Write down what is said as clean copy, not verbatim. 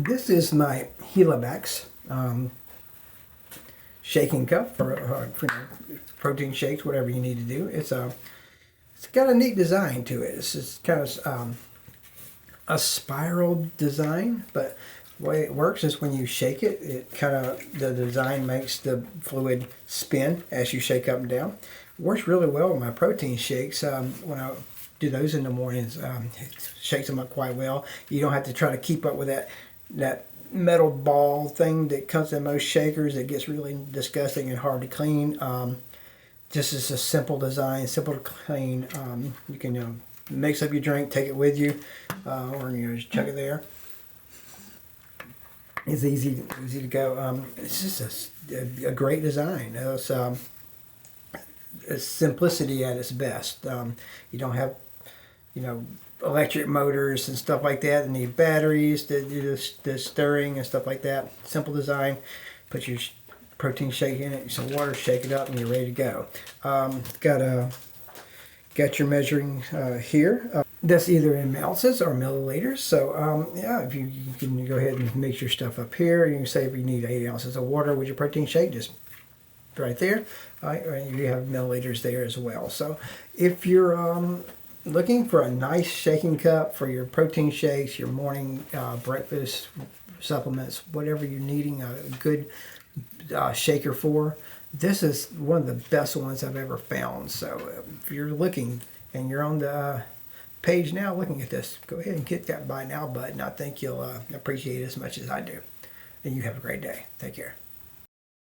This is my HELIMIX shaking cup for protein shakes, whatever you need to do. It's got a neat design to it. It's just kind of a spiral design, but the way it works is when you shake it, the design makes the fluid spin as you shake up and down. It works really well with my protein shakes. When I do those in the mornings, it shakes them up quite well. You don't have to try to keep up with that metal ball thing that comes in most shakers. It gets really disgusting and hard to clean. Just as a simple design, simple to clean. You can mix up your drink, take it with you, or just chuck it there. It's easy to go. It's just a great design. It's simplicity at its best. You don't have, electric motors and stuff like that. You need batteries to do the stirring and stuff like that. Simple design. Put your protein shake in it, some water, shake it up, and you're ready to go. Got your measuring here. That's either in ounces or milliliters. So yeah, if you can go ahead and mix your stuff up here. You can say if you need 8 ounces of water with your protein shake, just right there. You have milliliters there as well. So if you're looking for a nice shaking cup for your protein shakes, your morning breakfast supplements, whatever you're needing a good shaker for, this is one of the best ones I've ever found. So if you're looking and you're on the page now looking at this, go ahead and hit that buy now button. I think you'll appreciate it as much as I do. And you have a great day. Take care.